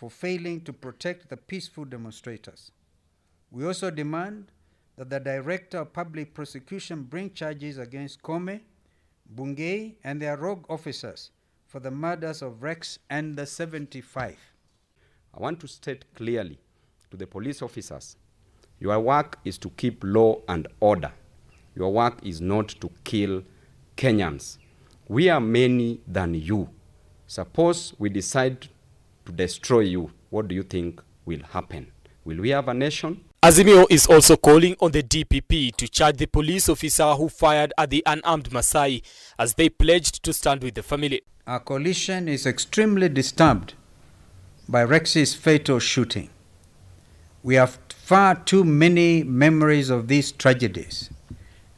for failing to protect the peaceful demonstrators. We also demand that the Director of Public Prosecution bring charges against Kome, Bungei, and their rogue officers for the murders of Rex and the 75. I want to state clearly to the police officers, your work is to keep law and order. Your work is not to kill Kenyans. We are many than you. Suppose we decide to destroy you, what do you think will happen? Will we have a nation? Azimio is also calling on the DPP to charge the police officer who fired at the unarmed Maasai, as they pledged to stand with the family. Our coalition is extremely disturbed by Rex's fatal shooting. We have far too many memories of these tragedies,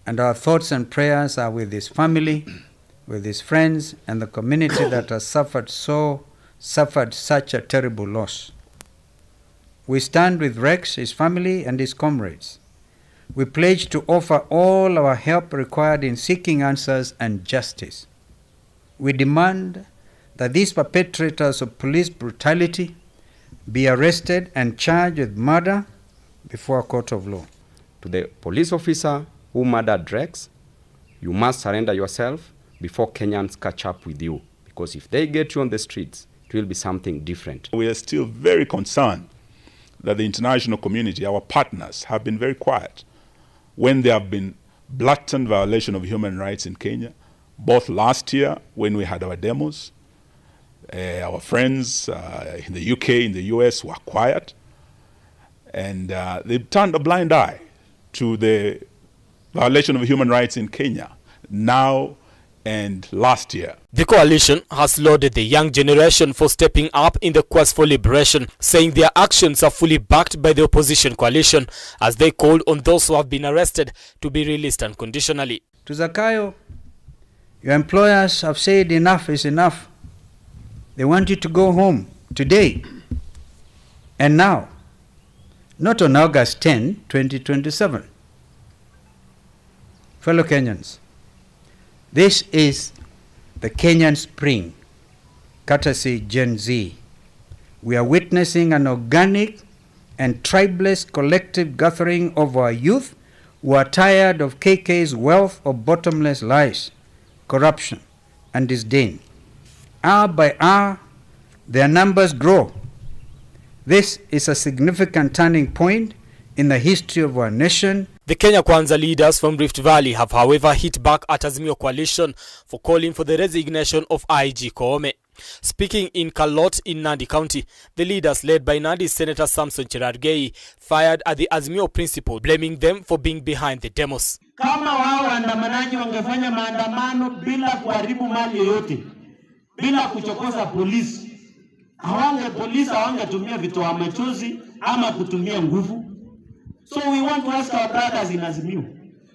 and our thoughts and prayers are with his family, with his friends, and the community that has suffered such a terrible loss. We stand with Rex, his family, and his comrades. We pledge to offer all our help required in seeking answers and justice. We demand that these perpetrators of police brutality be arrested and charged with murder before a court of law. To the police officer who murdered Rex, you must surrender yourself before Kenyans catch up with you. Because if they get you on the streets, it will be something different. We are still very concerned that the international community, our partners, have been very quiet when there have been blatant violation of human rights in Kenya, both last year when we had our demos. Our friends in the UK, in the US were quiet, and they turned a blind eye to the violation of human rights in Kenya now and last year. The coalition has lauded the young generation for stepping up in the quest for liberation, saying their actions are fully backed by the opposition coalition, as they called on those who have been arrested to be released unconditionally. To Zakayo, your employers have said enough is enough. They want you to go home today and now, not on August 10, 2027. Fellow Kenyans, this is the Kenyan Spring, courtesy Gen Z. We are witnessing an organic and tribeless collective gathering of our youth who are tired of KK's wealth of bottomless lies, corruption, and disdain. Hour by hour, their numbers grow. This is a significant turning point in the history of our nation. The Kenya Kwanza leaders from Rift Valley have, however, hit back at Azimio coalition for calling for the resignation of IG Koome. Speaking in Kalot in Nandi County, the leaders led by Nandi Senator Samson Cherargei fired at the Azimio principal, blaming them for being behind the demos. Kama wao waandamanaji wangefanya maandamano bila kuharibu mali yoyote, bila kuchokoza polisi, polisi hawangetumia vitoa machozi ama kutumia nguvu. So we want to ask our brothers in Azimio.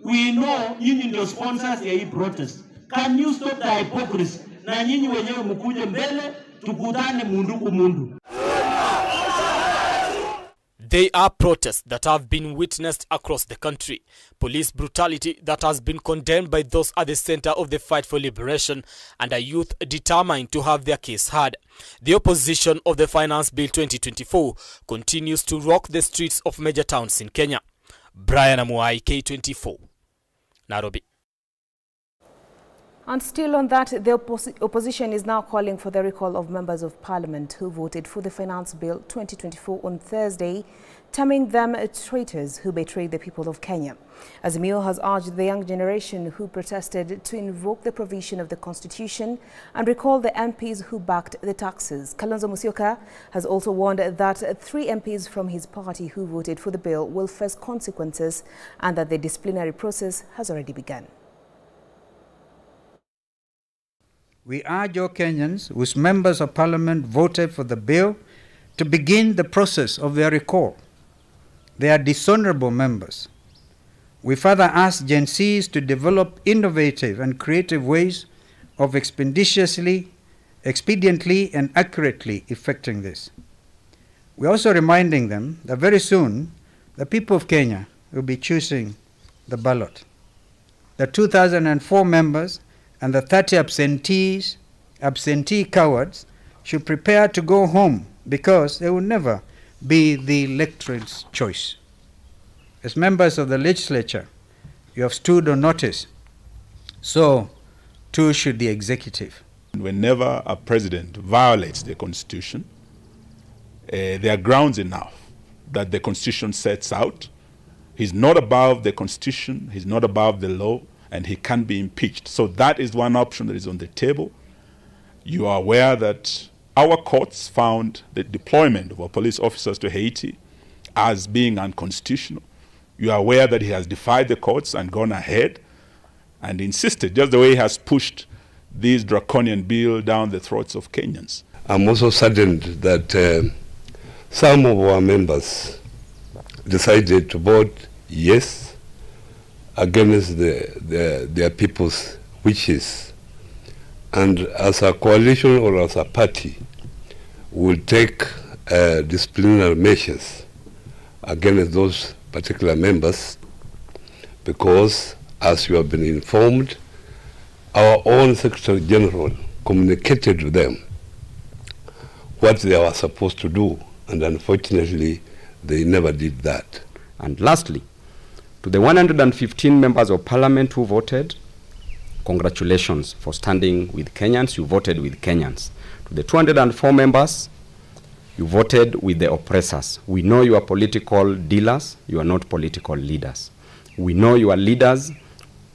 We know nyinyi ndio sponsors ya hii protest. Can you stop the hypocrisy? Na nyinyi wenyewe mkuje mbele tukutane mundu kumundu. They are protests that have been witnessed across the country. Police brutality that has been condemned by those at the center of the fight for liberation, and a youth determined to have their case heard. The opposition of the Finance Bill 2024 continues to rock the streets of major towns in Kenya. Brian Amuai, K24, Nairobi. And still on that, the opposition is now calling for the recall of members of parliament who voted for the Finance Bill 2024 on Thursday, terming them traitors who betrayed the people of Kenya. Azimio has urged the young generation who protested to invoke the provision of the Constitution and recall the MPs who backed the taxes. Kalonzo Musyoka has also warned that 3 MPs from his party who voted for the bill will face consequences and that the disciplinary process has already begun. We urge all Kenyans whose members of parliament voted for the bill to begin the process of their recall. They are dishonorable members. We further ask Gen Zs to develop innovative and creative ways of expediently and accurately effecting this. We're also reminding them that very soon the people of Kenya will be choosing the ballot. The 2004 members and the 30 absentee cowards should prepare to go home because they will never be the electorate's choice. As members of the legislature, you have stood on notice. So, too should the executive. Whenever a president violates the Constitution, there are grounds enough that the Constitution sets out. He's not above the Constitution, he's not above the law, and he can be impeached. So that is one option that is on the table. You are aware that our courts found the deployment of our police officers to Haiti as being unconstitutional. You are aware that he has defied the courts and gone ahead and insisted, just the way he has pushed this draconian bill down the throats of Kenyans. I'm also saddened that some of our members decided to vote yes against their people's wishes. And as a coalition or as a party, we'll take disciplinary measures against those particular members because, as you have been informed, our own Secretary General communicated to them what they were supposed to do, and unfortunately, they never did that. And lastly, to the 115 members of parliament who voted, congratulations for standing with Kenyans. You voted with Kenyans. To the 204 members, you voted with the oppressors. We know you are political dealers. You are not political leaders. We know you are leaders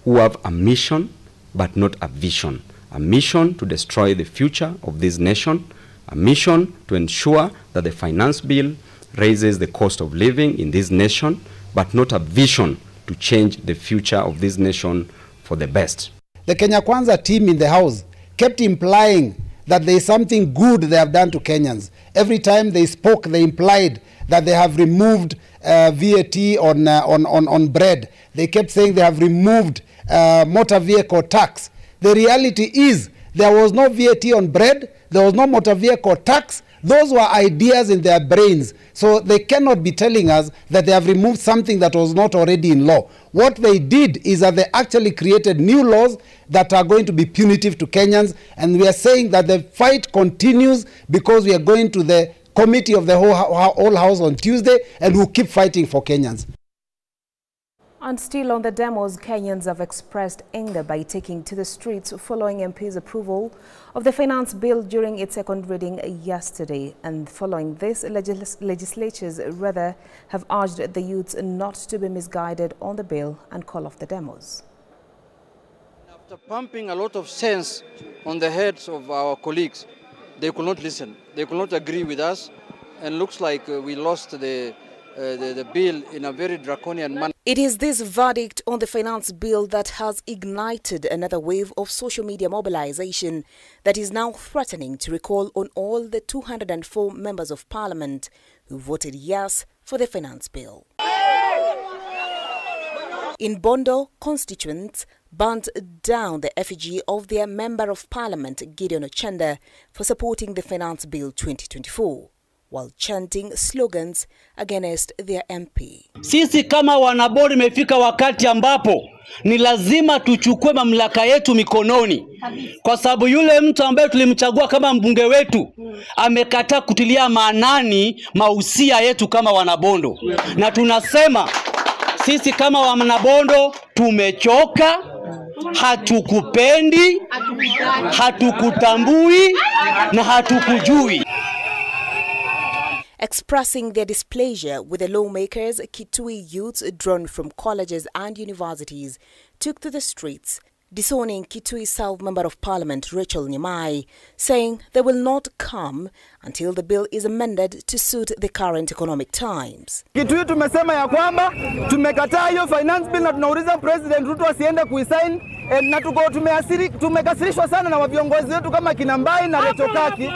who have a mission, but not a vision. A mission to destroy the future of this nation. A mission to ensure that the finance bill raises the cost of living in this nation, but not a vision to change the future of this nation for the best. The Kenya Kwanza team in the House kept implying that there is something good they have done to Kenyans. Every time they spoke, they implied that they have removed VAT on bread. They kept saying they have removed motor vehicle tax. The reality is there was no VAT on bread, there was no motor vehicle tax. Those were ideas in their brains. So they cannot be telling us that they have removed something that was not already in law. What they did is that they actually created new laws that are going to be punitive to Kenyans. And we are saying that the fight continues because we are going to the committee of the whole House on Tuesday, and we'll keep fighting for Kenyans. And still on the demos, Kenyans have expressed anger by taking to the streets following MP's approval of the finance bill during its second reading yesterday. And following this, legislatures rather have urged the youths not to be misguided on the bill and call off the demos. After pumping a lot of sense on the heads of our colleagues, they could not listen. They could not agree with us, and looks like we lost the bill in a very draconian manner. It is this verdict on the finance bill that has ignited another wave of social media mobilization that is now threatening to recall on all the 204 members of parliament who voted yes for the finance bill. In Bondo, constituents burnt down the effigy of their member of parliament, Gideon Ochenda, for supporting the finance bill 2024. While chanting slogans against their MP. Sisi kama wanabodi imefika wakati ambapo ni lazima tuchukue mamlaka yetu mikononi, kwa sababu yule mtu ambaye tulimchagua kama mbunge wetu amekataa kutilia maanani mahusia yetu kama wanabondo. Na tunasema sisi kama wanabondo tumechoka, hatukupendi, hatukutambui na hatukujui. Expressing their displeasure with the lawmakers, Kitui youths drawn from colleges and universities took to the streets, disowning Kitui South Member of Parliament Rachel Nyamai, saying they will not come until the bill is amended to suit the current economic times. Kitui tumesema ya kwamba tumekataa hiyo finance bill na tunauliza President Ruto asiende kuisign, na tumekasirishwa sana na viongozi wetu kama Kinambai na Rechokaki.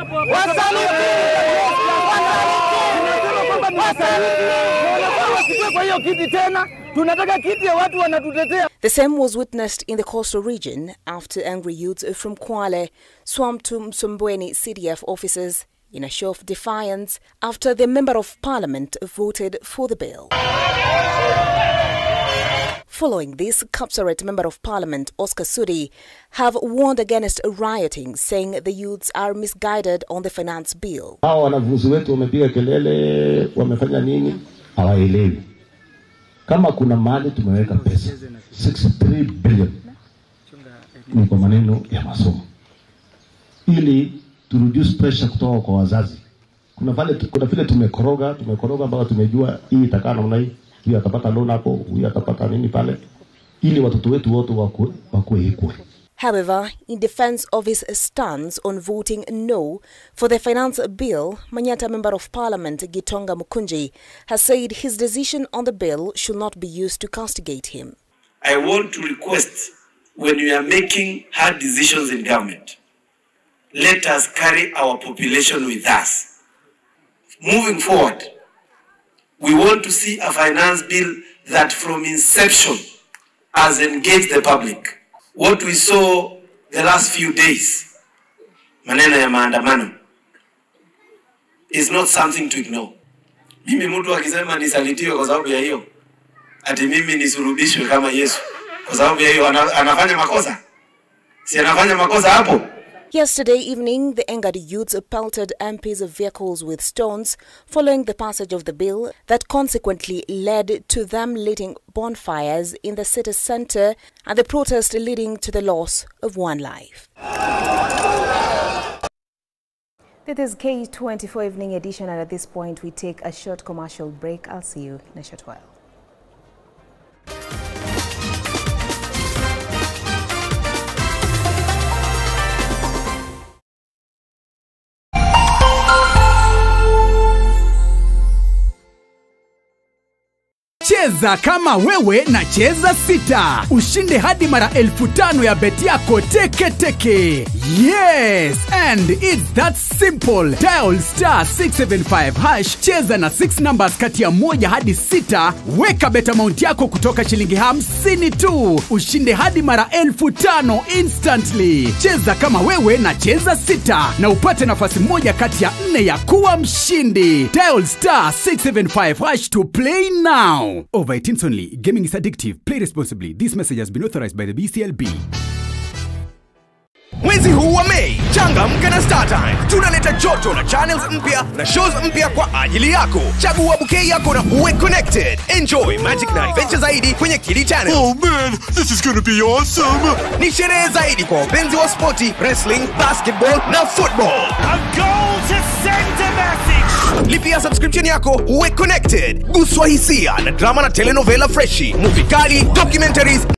The same was witnessed in the coastal region after angry youths from Kwale swarmed to Msombweni CDF offices in a show of defiance after the Member of Parliament voted for the bill. Following this, Kapsaret Member of Parliament Oscar Sudi have warned against rioting, saying the youths are misguided on the finance bill. Hao wanafunzi wetu wamepiga kelele, wamefanya nini? Hawaelewi. Kama kuna mahali tumeweka pesa 63 billion ni kwa maneno ya masomo, ili to reduce pressure kutoka kwa wazazi. Kuna vile tumekoroga ambao tumejua hii itakaa namna hii, huyu atapata loan hapo, huyu atapata nini pale, ili watoto wetu wote wakuwe equal. However, in defense of his stance on voting no for the finance bill, Manyata Member of Parliament Gitonga Mukunji has said his decision on the bill should not be used to castigate him. I want to request, when we are making hard decisions in government, let us carry our population with us. Moving forward, we want to see a finance bill that from inception has engaged the public. What we saw the last few days, maneno ya maandamano, is not something to ignore. Mimi mtu akisema nisalitiwe kwa sababu ya hiyo, ati mimi nisurubishwe kama Yesu kwa sababu ya hiyo, anafanya makosa? Si anafanya makosa hapo? Yesterday evening, the angered youths pelted MPs' vehicles with stones following the passage of the bill that consequently led to them lighting bonfires in the city centre and the protest leading to the loss of one life. This is K24 Evening Edition, and at this point we take a short commercial break. I'll see you in a short while. Cheza kama wewe na cheza sita. Ushinde hadi mara 5,000 ya beti yako teke teke. Yes, and it's that simple. Dial *675#, cheza na 6 numbers kati ya 1 hadi 6. Weka bet amount yako kutoka shilingi 50 tu. Ushinde hadi mara 5,000 instantly. Cheza kama wewe na cheza sita, na upate nafasi moja kati ya 4 ya kuwa mshindi. Dial *675# to play now. Over 18 only. Gaming is addictive. Play responsibly. This message has been authorized by the BCLB. Mwezi huu wa Mei, changamka na StarTimes. Tunaleta joto na channels mpya na shows mpya kwa ajili yako. Chagua bouquet yako na uwe connected. Enjoy magic na adventure zaidi kwenye Kili Channel. Oh man, this is gonna be awesome. Ni sherehe zaidi kwa wapenzi wa sporti, wrestling, basketball na football. A goal to send a message. Lipia subscription yako uwe connected. Guswa hisia na drama na telenovela freshi, movie kali, documentaries